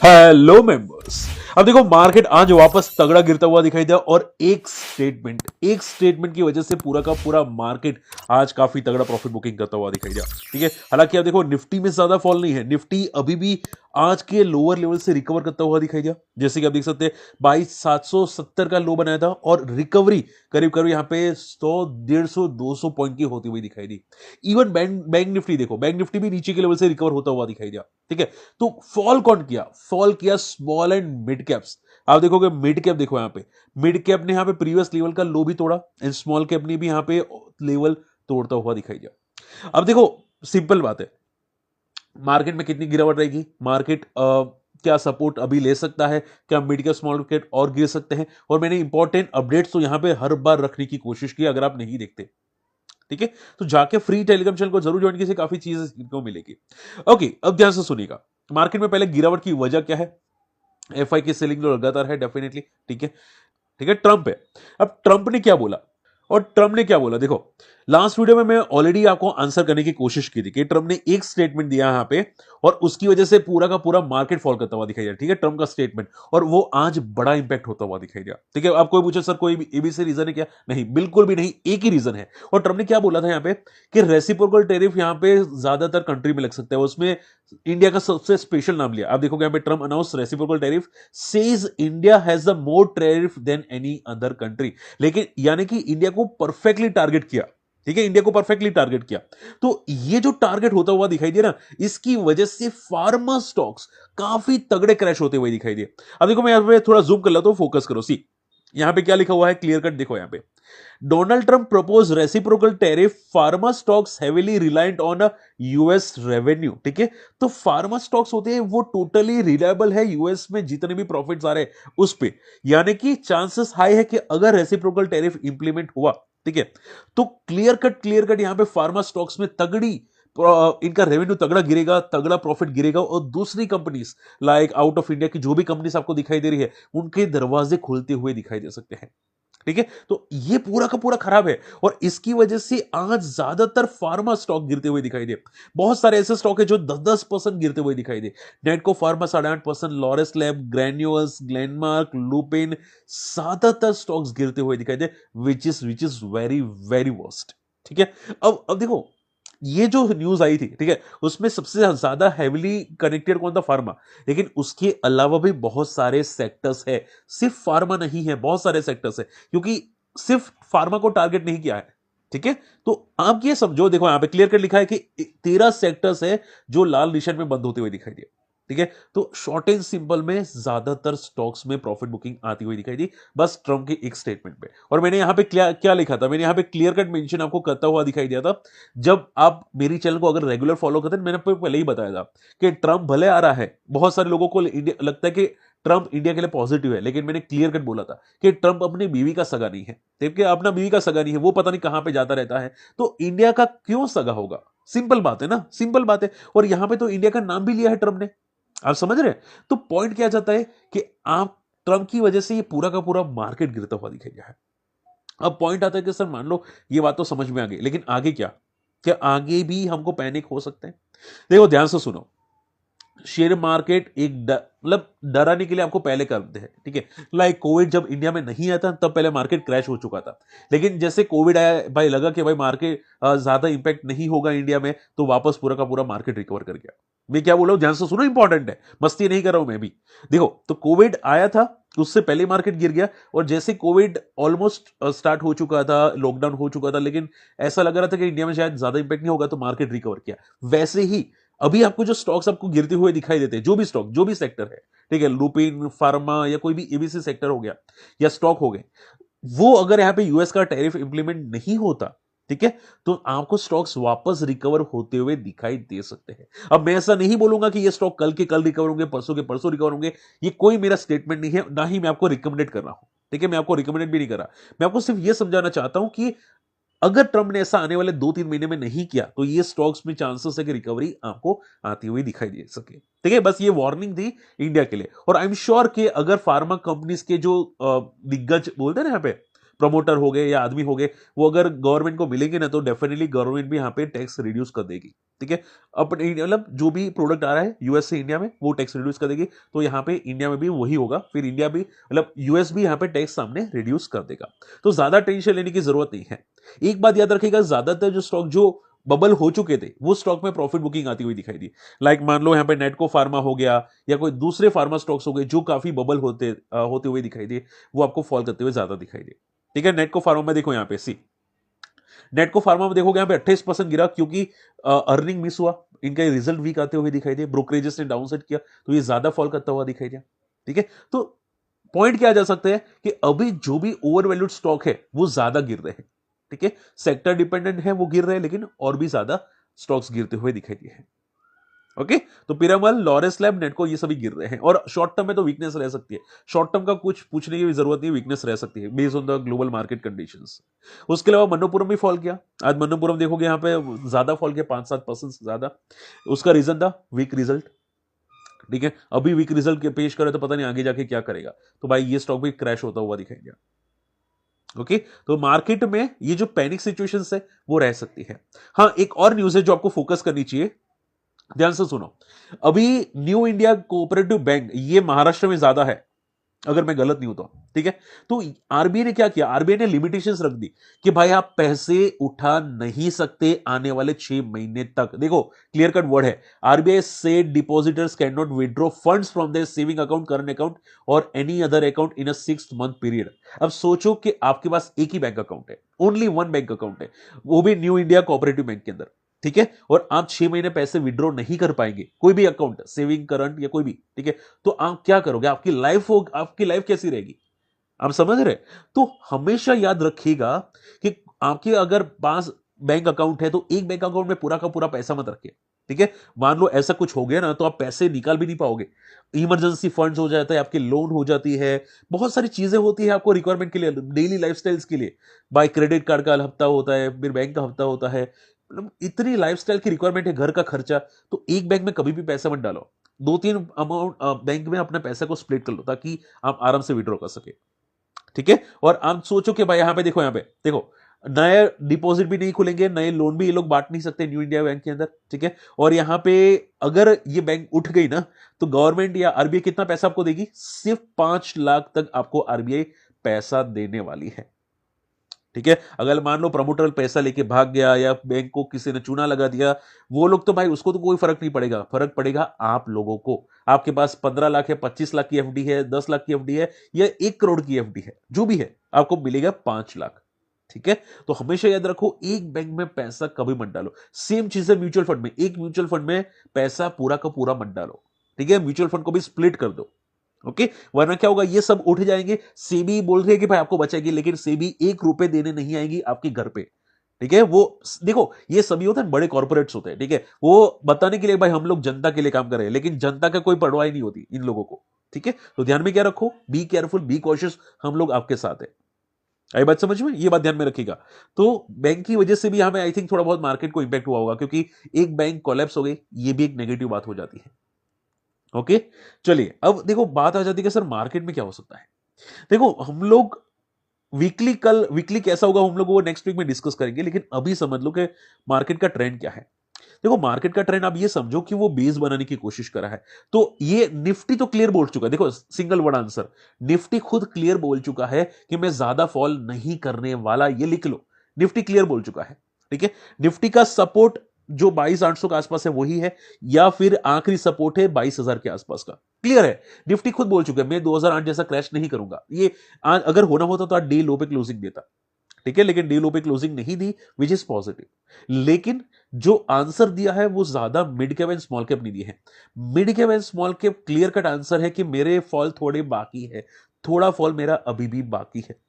Hello members. अब देखो market आज वापस तगड़ा गिरता हुआ दिखाई दिया और एक स्टेटमेंट की वजह से पूरा का पूरा मार्केट आज काफी तगड़ा प्रॉफिट बुकिंग करता हुआ दिखाई दिया। ठीक है, हालांकि अब देखो निफ्टी में ज्यादा फॉल नहीं है, निफ्टी अभी भी आज के लोअर लेवल से रिकवर करता हुआ दिखाई दिया। जैसे कि आप देख सकते हैं 22,770 का लो बनाया था और रिकवरी करीब करीब यहाँ पे 100 150 200 पॉइंट की होती हुई दिखाई दी। इवन बैंक बैंक निफ्टी देखो, बैंक निफ्टी भी नीचे के लेवल से रिकवर होता हुआ दिखाई दिया। ठीक है, तो फॉल कौन किया? फॉल किया स्मॉल एंड मिड कैप्स। आप देखोगे मिड कैप, देखो यहां पे मिड कैप ने यहां पे प्रीवियस लेवल का लो भी तोड़ा एंड स्मॉल कैप ने भी यहां पे लेवल तोड़ता हुआ दिखाई दिया। अब देखो सिंपल बात है, मार्केट में कितनी गिरावट रहेगी? मार्केट क्या सपोर्ट अभी ले सकता है? क्या मिड कैप स्मॉल कैप और गिर सकते हैं? और मैंने इंपॉर्टेंट अपडेट्स तो यहां पे हर बार रखने की कोशिश की, अगर आप नहीं देखते ठीक है तो जाके फ्री टेलीग्राम चैनल को जरूर ज्वाइन कीजिए, काफी चीजें सीखने को मिलेगी। ओके, अब ध्यान से सुनिएगा, मार्केट में पहले गिरावट की वजह क्या है? एफआई की सेलिंग जो लगातार है डेफिनेटली। ठीक है, ठीक है, ट्रंप है। अब ट्रंप ने क्या बोला? और ट्रंप ने क्या बोला देखो, लास्ट वीडियो में मैं ऑलरेडी आपको आंसर करने की कोशिश की थी कि ट्रंप ने एक स्टेटमेंट दिया यहां पे और उसकी वजह से पूरा का पूरा मार्केट फॉल करता हुआ दिखाई दिया। ठीक है, ट्रंप का स्टेटमेंट, और वो आज बड़ा इंपैक्ट होता हुआ दिखाई दिया। ठीक है, आप कोई पूछे सर कोई एबीसी रीजन है क्या? नहीं, बिल्कुल भी नहीं, एक ही रीजन है। और ट्रंप ने क्या बोला था यहां पे कि रेसिप्रोकल टेरिफ यहां पे ज्यादातर कंट्री में लग सकता है, उसमें इंडिया का सबसे स्पेशल नाम लिया। आप देखोगे यहां पे Trump announce reciprocal tariff, says India has the more tariff than any other country. लेकिन यानी कि इंडिया को परफेक्टली टारगेट किया। ठीक है, इंडिया को परफेक्टली टारगेट किया। तो ये जो टारगेट होता हुआ दिखाई दिया ना, इसकी वजह से फार्मा स्टॉक्स काफी तगड़े क्रैश होते हुए दिखाई दिए। अब देखो मैं यहां पे थोड़ा जूम कर लेता हूं, फोकस करो। सी यहां पे क्या लिखा हुआ है, क्लियर कट देखो यहां पे, Donald Trump propose reciprocal tariff, pharma stocks heavily reliant on US revenue. ठीक है, तो फार्मा स्टॉक्स होते हैं वो टोटली रिलायबल है यूएस में जितने भी प्रॉफिट्स आ रहे हैं उस पे, यानी कि चांसेस हाई है कि अगर रेसिप्रोकल टैरिफ इंप्लीमेंट हुआ, ठीक है, तो क्लियर कट यहां पे फार्मा स्टॉक्स में तगड़ी इनका रेवेन्यू तगड़ा गिरेगा, तगड़ा प्रॉफिट गिरेगा, और दूसरी companies like out of India की जो भी कंपनीज आपको दिखाई दे रही है उनके दरवाजे खुलते हुए दिखाई दे सकते हैं। ठीक है, तो ये पूरा का पूरा खराब है और इसकी वजह से आज ज्यादातर फार्मा स्टॉक गिरते हुए दिखाई दे। बहुत सारे ऐसे स्टॉक है जो 10-10% गिरते हुए दिखाई दे। नेटको फार्मा 8.5%, लॉरेस लैब, ग्रैन्यूअल्स, ग्लेनमार्क, लुपिन, ज्यादातर स्टॉक्स गिरते हुए दिखाई दे, which is very very worst. ठीक है, अब देखो ये जो न्यूज आई थी, ठीक है, उसमें सबसे ज्यादा हैविली कनेक्टेड कौन था? फार्मा। लेकिन उसके अलावा भी बहुत सारे सेक्टर्स है, सिर्फ फार्मा नहीं है, बहुत सारे सेक्टर्स है, क्योंकि सिर्फ फार्मा को टारगेट नहीं किया है। ठीक है, तो आप ये समझो, देखो यहां पे क्लियर कट लिखा है कि 13 सेक्टर्स है जो लाल निशान में बंद होते हुए दिखाई दिए। ठीक है, तो शॉर्ट एंड सिंपल में ज्यादातर स्टॉक्स में प्रॉफिट बुकिंग आती हुई दिखाई दी, बस ट्रम्प के एक स्टेटमेंट पे। और मैंने यहां पे क्या क्या लिखा था, मैंने यहां पे क्लियर कट मेंशन आपको करता हुआ दिखाई दिया था। जब आप मेरी चैनल को अगर रेगुलर फॉलो करते हैं, मैंने आपको पहले ही बताया था कि ट्रम्प भले आ रहा है, बहुत सारे लोगों को लगता है कि ट्रम्प इंडिया के लिए पॉजिटिव है, लेकिन मैंने क्लियर कट बोला था कि ट्रम्प अपनी बीवी का सगा नहीं है। देखिए, अपना बीवी का सगा नहीं है, वो पता नहीं कहां पे जाता रहता है, तो इंडिया का क्यों सगा होगा? सिंपल बात है ना, सिंपल बात है। और यहां पे तो इंडिया का नाम भी लिया है ट्रम्प ने, आप समझ रहे हैं? तो पॉइंट क्या जाता है कि आप ट्रम्प की वजह से ये पूरा का पूरा मार्केट गिरता हुआ दिखाई दिया है। अब पॉइंट आता है कि सर मान लो ये बात तो समझ में आ गई, लेकिन आगे क्या? क्या आगे भी हमको पैनिक हो सकते हैं? देखो ध्यान से सुनो, शेयर मार्केट एक मतलब डराने के लिए आपको पहले करते हैं। ठीक है, लाइक कोविड जब इंडिया में नहीं आया था तब पहले मार्केट क्रैश हो चुका था, लेकिन जैसे कोविड आया भाई, लगा कि भाई मार्केट ज्यादा इंपैक्ट नहीं होगा इंडिया में, तो वापस पूरा का पूरा मार्केट रिकवर कर गया। मैं क्या बोल रहा हूं ध्यान से सुनो, इंपॉर्टेंट है, मस्ती नहीं कर रहा हूं मैं भी। देखो, तो कोविड आया था, उससे पहले मार्केट गिर गया, और जैसे कोविड ऑलमोस्ट स्टार्ट हो चुका था, लॉकडाउन हो चुका था, लेकिन ऐसा लग रहा था कि इंडिया में शायद ज्यादा इंपैक्ट नहीं होगा, तो मार्केट रिकवर किया। वैसे ही अभी आपको जो स्टॉक्स आपको गिरते हुए दिखाई देते हैं, जो भी स्टॉक, जो भी सेक्टर है, ठीक है, लुपिन, फार्मा या कोई भी एबीसी सेक्टर हो गया या स्टॉक हो गए, वो अगर यहां पे यूएस का टैरिफ इंप्लीमेंट नहीं होता, ठीक है, तो आपको स्टॉक्स वापस रिकवर होते हुए दिखाई दे सकते हैं। अब मैं ऐसा नहीं बोलूंगा कि ये स्टॉक कल के कल रिकवर होंगे, परसों के परसों रिकवर होंगे, ये कोई मेरा स्टेटमेंट नहीं है, ना ही मैं आपको रिकमेंडेड कर रहा हूं। ठीक है, मैं आपको रिकमेंडेड भी नहीं कर रहा, मैं आपको सिर्फ ये समझाना चाहता हूं कि अगर ट्रम्प ने ऐसा आने वाले 2-3 महीने में नहीं किया, तो ये स्टॉक्स में चांसेस है कि रिकवरी आपको आती हुई दिखाई दे सके। ठीक है, बस ये वार्निंग थी इंडिया के लिए। और आई एम श्योर कि अगर फार्मा कंपनीज के जो दिग्गज बोलते हैं ना यहाँ पे, प्रमोटर हो गए या आदमी हो गए, वो अगर गवर्नमेंट को मिलेंगे ना तो डेफिनेटली गवर्नमेंट भी यहाँ पे टैक्स रिड्यूस कर देगी। ठीक है, अपने मतलब जो भी प्रोडक्ट आ रहा है यूएस से इंडिया में वो टैक्स रिड्यूस कर देगी, तो यहाँ पे इंडिया में भी वही होगा, फिर इंडिया भी मतलब यूएस भी यहाँ पे टैक्स सामने रिड्यूस कर देगा। तो ज्यादा टेंशन लेने की जरूरत नहीं है। एक बात याद रखिएगा, ज्यादातर जो स्टॉक जो बबल हो चुके थे वो स्टॉक में प्रॉफिट बुकिंग आती हुई दिखाई दी। लाइक मान लो यहाँ पे नेटको फार्मा हो गया या कोई दूसरे फार्मा स्टॉक्स हो गए जो काफी बबल होते हुए दिखाई दिए, वो आपको फॉल करते हुए ज्यादा दिखाई दिए। ठीक है, नेटको फार्मा में देखो यहाँ पे सी, नेटको फार्मा में देखोगे यहाँ पे 28% गिरा क्योंकि अर्निंग मिस हुआ, इनका रिजल्ट वीक आते हुए दिखाई दिए, ब्रोकरेजेस ने डाउनसाइड किया तो ये ज्यादा फॉल करता हुआ दिखाई दिया। ठीक है, तो पॉइंट क्या जा सकते हैं कि अभी जो भी ओवर वैल्यूड स्टॉक है वो ज्यादा गिर रहे हैं। ठीक है, सेक्टर डिपेंडेंट है वो गिर रहे हैं, लेकिन और भी ज्यादा स्टॉक्स गिरते हुए दिखाई दिए हैं। ओके, तो पिरामल, लॉरेस लैब, नेटको ये सभी गिर रहे हैं और शॉर्ट टर्म में तो वीकनेस रह सकती है। शॉर्ट टर्म का कुछ पूछने की भी जरूरत नहीं, वीकनेस रह सकती है based on the global market conditions. उसके अलावा मन्नोपुरम भी फॉल किया। आज मन्नोपुरम देखोगे यहाँ पे ज्यादा फॉल किया, 5-7% से ज्यादा। उसका रीजन था वीक रिजल्ट। ठीक है, अभी वीक रिजल्ट के पेश करे तो पता नहीं आगे जाके क्या करेगा, तो भाई ये स्टॉक भी क्रैश होता हुआ दिखाई दिया। ओके, तो मार्केट में ये जो पैनिक सिचुएशंस है वो रह सकती है। हाँ, एक और न्यूज है जो आपको फोकस करनी चाहिए, ध्यान से सुनो। अभी न्यू इंडिया कोऑपरेटिव बैंक ये महाराष्ट्र में ज्यादा है, अगर मैं गलत नहीं हूं तो। ठीक है, तो आरबीआई ने क्या किया, आरबीआई ने लिमिटेशंस रख दी कि भाई आप पैसे उठा नहीं सकते आने वाले 6 महीने तक। देखो क्लियर कट वर्ड है, आरबीआई से depositors can not withdraw funds from their saving account, current account और any other account in a 6 month period. अब सोचो कि आपके पास एक ही बैंक अकाउंट है, ओनली वन बैंक अकाउंट है, वो भी न्यू इंडिया कोऑपरेटिव बैंक के अंदर। ठीक है, और आप 6 महीने पैसे विड्रॉ नहीं कर पाएंगे, कोई भी अकाउंट, सेविंग, करंट या कोई भी। ठीक है, तो आप क्या करोगे, आपकी लाइफ कैसी रहेगी, आप समझ रहे। तो हमेशा याद रखिएगा कि आपके अगर पास बैंक अकाउंट है तो एक बैंक अकाउंट में पूरा का पूरा पैसा मत रखिए। ठीक है, मान लो ऐसा कुछ हो गया ना तो आप पैसे निकाल भी नहीं पाओगे, इमरजेंसी फंड्स हो जाता है, आपकी लोन हो जाती है, बहुत सारी चीजें होती है आपको रिक्वायरमेंट के लिए, डेली लाइफस्टाइल्स के लिए। बाय क्रेडिट कार्ड का हफ्ता होता है, फिर बैंक का हफ्ता होता है, मतलब इतनी लाइफस्टाइल की रिक्वायरमेंट है, घर का खर्चा। तो एक बैंक में कभी भी पैसा मत डालो, 2-3 अमाउंट बैंक में अपने पैसे को स्प्लिट कर लो ताकि आप आराम से विड्रॉ कर सके। ठीक है, और आप सोचो कि भाई यहाँ पे देखो नए डिपॉजिट भी नहीं खुलेंगे, नए लोन भी ये लोग बांट नहीं सकते न्यू इंडिया बैंक के अंदर। ठीक है, और यहाँ पे अगर ये बैंक उठ गई ना तो गवर्नमेंट या आरबीआई कितना पैसा आपको देगी, सिर्फ 5 लाख तक आपको आरबीआई पैसा देने वाली है। ठीक है, अगर मान लो प्रमोटर पैसा लेके भाग गया या बैंक को किसी ने चूना लगा दिया, वो लोग तो भाई उसको तो कोई फर्क नहीं पड़ेगा, फर्क पड़ेगा आप लोगों को। आपके पास 15 लाख है, 25 लाख की एफडी है, 10 लाख की एफडी है या 1 करोड़ की एफडी है, जो भी है आपको मिलेगा 5 लाख। ठीक है, तो हमेशा याद रखो एक बैंक में पैसा कभी मत डालो। सेम चीज है म्यूचुअल फंड में, एक म्यूचुअल फंड में पैसा पूरा का पूरा मत डालो। ठीक है, म्यूचुअल फंड को भी स्प्लिट कर दो। ओके, वरना क्या होगा, ये सब उठ जाएंगे, सेबी बोल रही है कि भाई आपको बचाएगी, लेकिन सेबी 1 रुपए देने नहीं आएगी आपके घर पे। ठीक है, वो देखो ये सभी होते हैं बड़े कॉर्पोरेट्स होते हैं। ठीक है, वो बताने के लिए भाई हम लोग जनता के लिए काम कर रहे हैं, लेकिन जनता का कोई परवाह ही नहीं होती इन लोगों को। ठीक है, तो ध्यान में क्या रखो, बी केयरफुल, बी कॉशियस, हम लोग आपके साथ है। आई बात समझ में, ये बात ध्यान में रखिएगा। तो बैंक की वजह से भी हमें आई थिंक थोड़ा बहुत मार्केट को इंपैक्ट हुआ होगा, क्योंकि एक बैंक कोलैप्स हो गई, ये भी एक नेगेटिव बात हो जाती है। ओके, चलिए अब देखो बात आ जाती है कि सर मार्केट में क्या हो सकता है। देखो हम लोग वीकली कैसा होगा हम लोग वो नेक्स्ट वीक में डिस्कस करेंगे, लेकिन अभी समझ लो कि मार्केट का ट्रेंड क्या है। देखो मार्केट का ट्रेंड आप ये समझो कि वो बेस बनाने की कोशिश कर रहा है। तो ये निफ्टी तो क्लियर बोल चुका है, देखो सिंगल वर्ड आंसर, निफ्टी खुद क्लियर बोल चुका है कि मैं ज्यादा फॉल नहीं करने वाला, ये लिख लो, निफ्टी क्लियर बोल चुका है। ठीक है, निफ्टी का सपोर्ट जो 22,800 के आसपास है वही है, या फिर आखिरी सपोर्ट है 22,000 के आसपास का, क्लियर है। निफ्टी खुद बोल चुका है मैं 2008 जैसा क्रैश नहीं करूंगा, ये अगर होना होता तो आज डे लो पे क्लोजिंग देता। ठीक है, लेकिन डे लो पे क्लोजिंग नहीं दी, विच इज पॉजिटिव। लेकिन जो आंसर दिया है वो ज्यादा mid cap and small cap नहीं दिए हैं। Mid cap and small cap clear cut answer है कि मेरे फॉल थोड़े बाकी है, थोड़ा फॉल मेरा अभी भी बाकी है।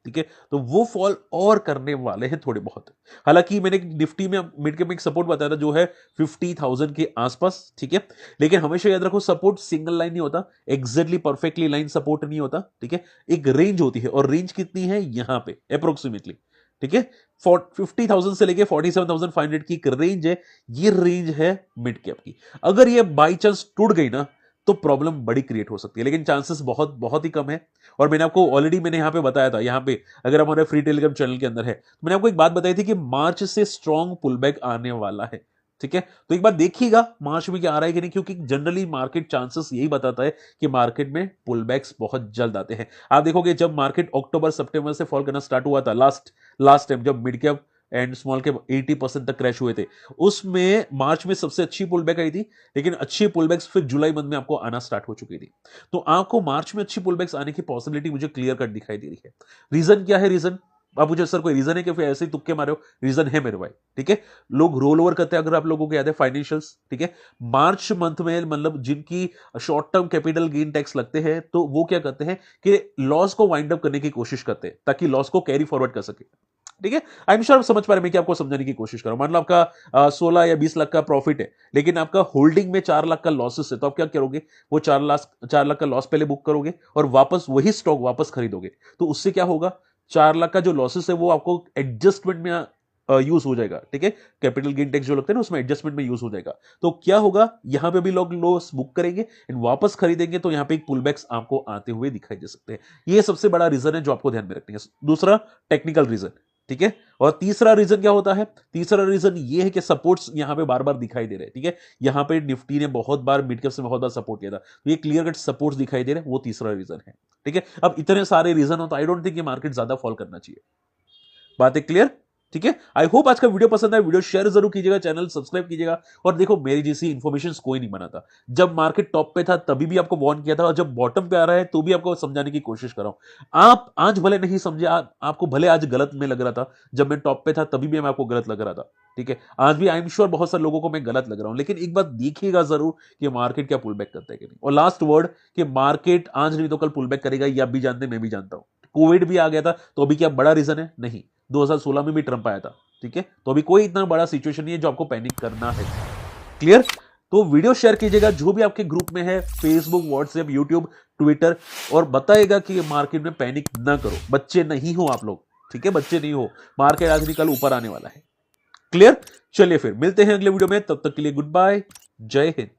ठीक है, तो वो फॉल और करने वाले हैं थोड़े बहुत। हालांकि मैंने निफ्टी में मिड कैप में एक सपोर्ट बताया था जो है 50,000 के आसपास। ठीक है, लेकिन हमेशा याद रखो सपोर्ट सिंगल लाइन नहीं होता, एग्जैक्टली परफेक्टली लाइन सपोर्ट नहीं होता। ठीक है, एक रेंज होती है, और रेंज कितनी है यहां पे अप्रोक्सीमेटली। ठीक है, 50,000 से लेके 47,500 की एक रेंज है, ये रेंज है मिड कैप की। अगर ये बाई चांस टूट गई ना तो प्रॉब्लम बड़ी क्रिएट हो सकती है, लेकिन चांसेस बहुत बहुत ही कम है। और मैंने आपको ऑलरेडी मैंने यहाँ पे बताया था, यहाँ पे अगर हमारे फ्री टेलीग्राम चैनल के अंदर है तो मैंने आपको एक बात बताई थी कि मार्च से स्ट्रॉन्ग पुलबैक आने वाला है। ठीक है, तो एक बार देखिएगा मार्च में क्या आ रहा है कि नहीं, क्योंकि जनरली मार्केट चांसेस यही बताता है कि मार्केट में पुलबैक्स बहुत जल्द आते हैं। आप देखोगे जब मार्केट अक्टूबर सितंबर से फॉल करना स्टार्ट हुआ था, लास्ट टाइम जब mid cap and small cap 80% तक क्रैश हुए थे, उसमें मार्च में सबसे अच्छी पुलबैक आई थी, लेकिन अच्छी पुलबैक्स फिर जुलाई मंथ में आपको आना स्टार्ट हो चुकी थी। तो आपको मार्च में अच्छी पुलबैक्स आने की पॉसिबिलिटी मुझे क्लियर कट दिखाई दे रही है। रीजन क्या है? रीजन आप मुझे सर कोई रीजन है कि फिर ऐसे ही तुक्के मारे हो? रीजन है मेरे भाई। ठीक है, लोग रोल ओवर करते हैं, अगर आप लोगों को याद है फाइनेंशियल्स। ठीक है, मार्च मंथ में मतलब जिनकी short term capital gain tax लगते हैं, तो वो क्या करते हैं कि लॉस को वाइंड अप करने की कोशिश करते हैं ताकि लॉस को कैरी फॉरवर्ड कर सके। ठीक है, आई एम श्योर आप समझ पा रहे हैं, मैं क्या आपको समझाने की कोशिश कर रहा हूं। मान लो आपका 16 या 20 लाख का प्रॉफिट है, लेकिन आपका होल्डिंग में 4 लाख का लॉसेस है, तो आप क्या करोगे? वो 4 लाख का लॉस पहले बुक करोगे और वापस वही स्टॉक वापस खरीदोगे। तो उससे क्या होगा? 4 लाख का जो लॉसेस है वो आपको एडजस्टमेंट में यूज हो जाएगा। ठीक है, कैपिटल गेन टैक्स जो लगता है ना, उसमें एडजस्टमेंट में यूज हो जाएगा। तो क्या होगा, यहां पे भी लोग लॉस बुक करेंगे एंड वापस खरीदेंगे, तो यहां पे एक पुलबैक्स आपको आते हुए दिखाई दे सकते हैं। ये सबसे बड़ा रीजन है जो आपको ध्यान में रखनी है। दूसरा, टेक्निकल रीजन। ठीक है, और तीसरा रीजन क्या होता है? तीसरा रीजन ये है कि सपोर्ट्स यहां पे बार बार दिखाई दे रहे हैं। ठीक है, यहां पे निफ्टी ने बहुत बार मिड कैप से बहुत बार सपोर्ट किया था, तो ये क्लियर कट सपोर्ट्स दिखाई दे रहे हैं, वो तीसरा रीजन है। ठीक है, अब इतने सारे रीजन हो तो आई डोंट थिंक ये मार्केट ज्यादा फॉल करना चाहिए। बात है क्लियर? ठीक है, आई होप आज का वीडियो पसंद आए। वीडियो शेयर जरूर कीजिएगा, चैनल सब्सक्राइब कीजिएगा। और देखो, मेरी जैसी इन्फॉर्मेशन कोई नहीं बनाता। जब मार्केट टॉप पे था तभी भी आपको वार्न किया था, और जब बॉटम पे आ रहा है तो भी आपको समझाने की कोशिश कर रहा हूं। आप आज भले नहीं समझे, आपको भले आज गलत में लग रहा था, जब मैं टॉप पे था तभी भी मैं आपको गलत लग रहा था। ठीक है, आज भी आई एम श्योर बहुत सारे लोगों को मैं गलत लग रहा हूं, लेकिन एक बात देखिएगा जरूर कि मार्केट क्या पुल बैक करता है कि नहीं। और लास्ट वर्ड कि मार्केट आज नहीं तो कल पुल बैक करेगा, ये आप भी जानते हैं, मैं भी जानता हूं। कोविड भी आ गया था तो अभी क्या बड़ा रीजन है? नहीं। 2016 में भी ट्रंप आया था। ठीक है, तो अभी कोई इतना बड़ा सिचुएशन नहीं है जो आपको पैनिक करना है। क्लियर? तो वीडियो शेयर कीजिएगा जो भी आपके ग्रुप में है, फेसबुक, व्हाट्सएप, यूट्यूब, ट्विटर, और बताएगा कि मार्केट में पैनिक ना करो। बच्चे नहीं हो आप लोग। ठीक है, बच्चे नहीं हो। मार्केट आज नहीं कल ऊपर आने वाला है। क्लियर? चलिए फिर मिलते हैं अगले वीडियो में, तब तक के लिए गुड बाय, जय हिंद।